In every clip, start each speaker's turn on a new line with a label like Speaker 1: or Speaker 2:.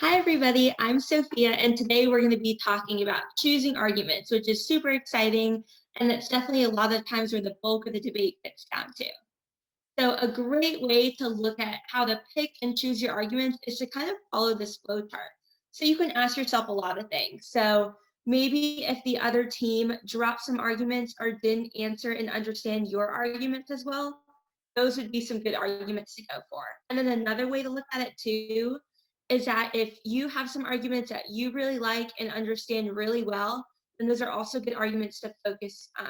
Speaker 1: Hi, everybody. I'm Sophia, and today we're going to be talking about choosing arguments, which is super exciting. And it's definitely a lot of times where the bulk of the debate gets down to. So, a great way to look at how to pick and choose your arguments is to kind of follow this flow chart. So, you can ask yourself a lot of things. So, maybe if the other team dropped some arguments or didn't answer and understand your arguments as well, those would be some good arguments to go for. And then another way to look at it too is that if you have some arguments that you really like and understand really well, then those are also good arguments to focus on.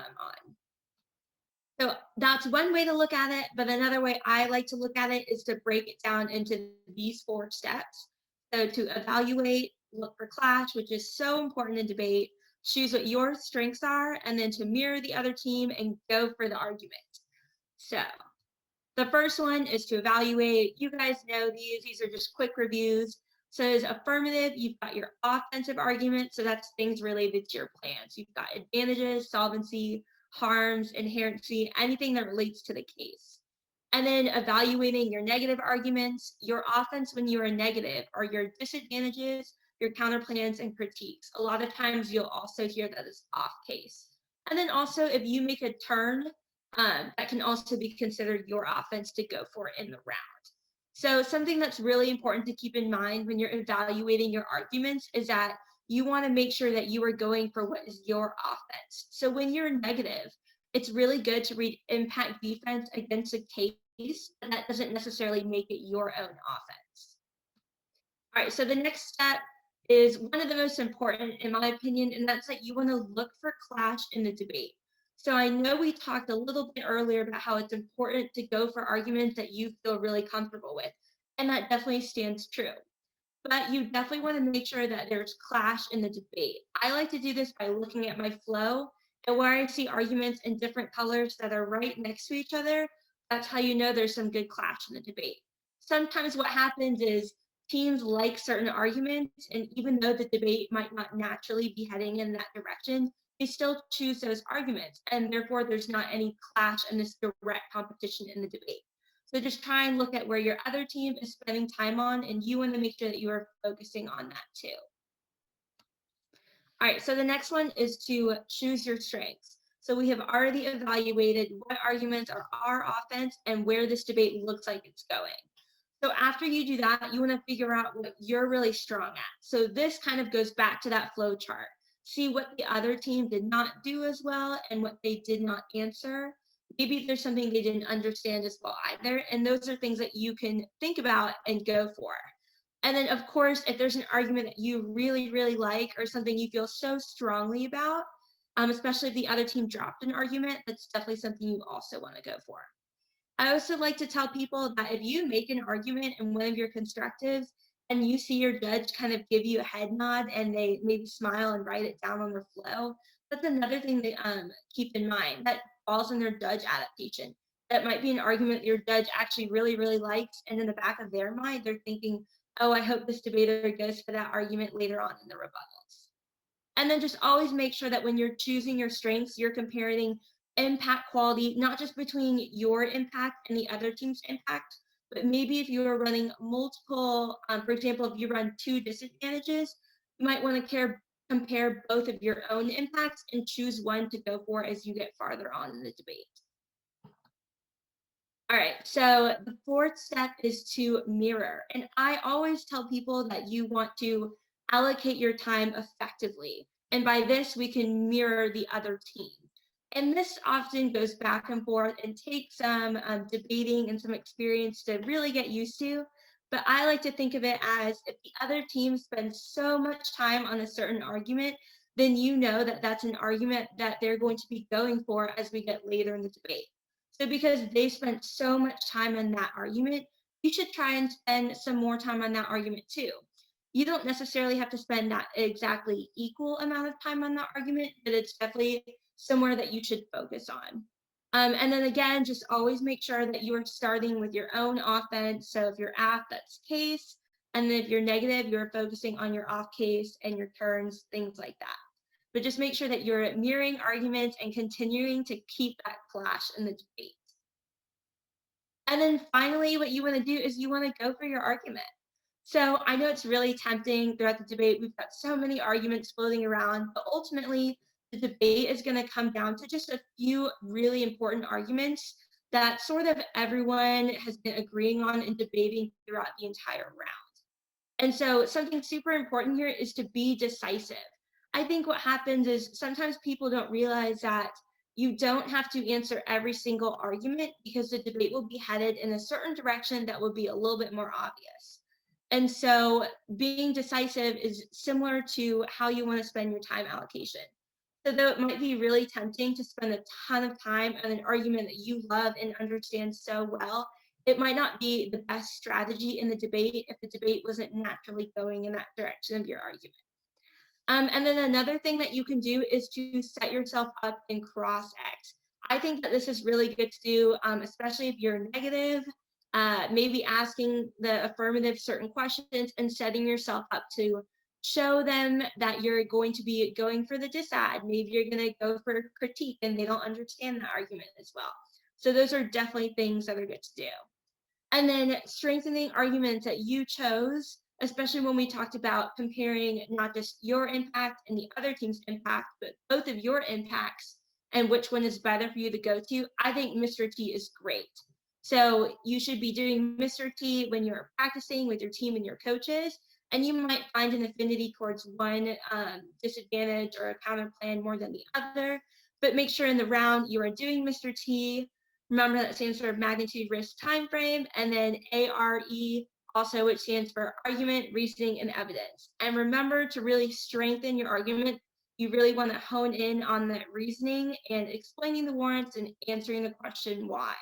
Speaker 1: So that's one way to look at it, but another way I like to look at it is to break it down into these four steps. So to evaluate, look for clash, which is so important in debate, choose what your strengths are, and then to mirror the other team and go for the argument. So the first one is to evaluate. You guys know these are just quick reviews. So as affirmative, you've got your offensive argument. So that's things related to your plans. You've got advantages, solvency, harms, inherency, anything that relates to the case. And then evaluating your negative arguments. Your offense when you are negative are your disadvantages, your counter plans, and critiques. A lot of times you'll also hear that as off case. And then also if you make a turn, that can also be considered your offense to go for in the round. So something that's really important to keep in mind when you're evaluating your arguments is that you want to make sure that you are going for what is your offense. So when you're negative, it's really good to read impact defense against a case, but that doesn't necessarily make it your own offense. All right, so the next step is one of the most important, in my opinion, and that's that you want to look for clash in the debate. So I know we talked a little bit earlier about how it's important to go for arguments that you feel really comfortable with, and that definitely stands true. But you definitely want to make sure that there's clash in the debate. I like to do this by looking at my flow, and where I see arguments in different colors that are right next to each other, that's how you know there's some good clash in the debate. Sometimes what happens is teams like certain arguments, and even though the debate might not naturally be heading in that direction, they still choose those arguments, and therefore there's not any clash and this direct competition in the debate. So just try and look at where your other team is spending time on, and you want to make sure that you are focusing on that too. All right, so the next one is to choose your strengths. So we have already evaluated what arguments are our offense and where this debate looks like it's going. So after you do that, you want to figure out what you're really strong at. So this kind of goes back to that flow chart. See what the other team did not do as well and what they did not answer. Maybe there's something they didn't understand as well either. And those are things that you can think about and go for. And then, of course, if there's an argument that you really, really like or something you feel so strongly about, especially if the other team dropped an argument, that's definitely something you also want to go for. I also like to tell people that if you make an argument in one of your constructives and you see your judge kind of give you a head nod and they maybe smile and write it down on their flow, that's another thing to keep in mind. That falls in their judge adaptation. That might be an argument your judge actually really, really likes, and in the back of their mind, they're thinking, oh, I hope this debater goes for that argument later on in the rebuttals. And then just always make sure that when you're choosing your strengths, you're comparing impact quality, not just between your impact and the other team's impact, but maybe if you are running multiple, for example, if you run two disadvantages, you might want to compare both of your own impacts and choose one to go for as you get farther on in the debate. All right, so the fourth step is to mirror. And I always tell people that you want to allocate your time effectively. And by this, we can mirror the other team. And this often goes back and forth and takes some debating and some experience to really get used to. But I like to think of it as if the other team spends so much time on a certain argument, then you know that that's an argument that they're going to be going for as we get later in the debate. So because they spent so much time on that argument, you should try and spend some more time on that argument too. You don't necessarily have to spend that exactly equal amount of time on that argument, but it's definitely somewhere that you should focus on. And then again, just always make sure that you are starting with your own offense. So if you're aff, that's case. And then if you're negative, you're focusing on your off case and your turns, things like that. But just make sure that you're mirroring arguments and continuing to keep that clash in the debate. And then finally, what you want to do is you want to go for your argument. So I know it's really tempting throughout the debate. We've got so many arguments floating around, but ultimately, the debate is going to come down to just a few really important arguments that sort of everyone has been agreeing on and debating throughout the entire round. And so, something super important here is to be decisive. I think what happens is sometimes people don't realize that you don't have to answer every single argument because the debate will be headed in a certain direction that will be a little bit more obvious. And so, being decisive is similar to how you want to spend your time allocation. So, though it might be really tempting to spend a ton of time on an argument that you love and understand so well, it might not be the best strategy in the debate if the debate wasn't naturally going in that direction of your argument. And then another thing that you can do is to set yourself up in cross-X. I think that this is really good to do, especially if you're negative, maybe asking the affirmative certain questions and setting yourself up to show them that you're going to be going for the disad. Maybe you're going to go for critique and they don't understand the argument as well. So those are definitely things that are good to do. And then strengthening arguments that you chose, especially when we talked about comparing not just your impact and the other team's impact, but both of your impacts and which one is better for you to go to. I think Mr. T is great. So you should be doing Mr. T when you're practicing with your team and your coaches, and you might find an affinity towards one disadvantage or a counter plan more than the other. But make sure in the round you are doing Mr. T. Remember that stands for magnitude, risk, time frame, and then ARE also, which stands for argument, reasoning, and evidence. And remember to really strengthen your argument. You really want to hone in on that reasoning and explaining the warrants and answering the question why.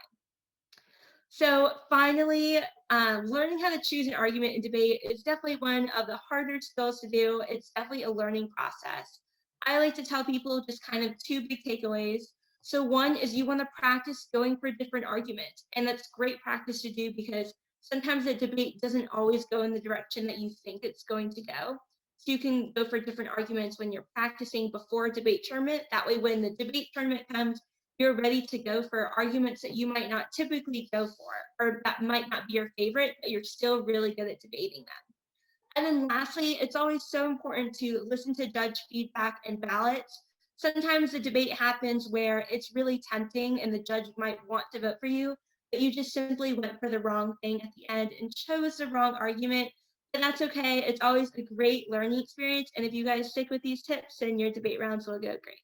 Speaker 1: So finally, learning how to choose an argument in debate is definitely one of the harder skills to do. It's definitely a learning process. I like to tell people just kind of two big takeaways. So one is you want to practice going for different arguments, and that's great practice to do because sometimes the debate doesn't always go in the direction that you think it's going to go. So you can go for different arguments when you're practicing before a debate tournament. That way, when the debate tournament comes, you're ready to go for arguments that you might not typically go for, or that might not be your favorite, but you're still really good at debating them. And then lastly, it's always so important to listen to judge feedback and ballots. Sometimes the debate happens where it's really tempting and the judge might want to vote for you, but you just simply went for the wrong thing at the end and chose the wrong argument. And that's okay. It's always a great learning experience. And if you guys stick with these tips, then your debate rounds will go great.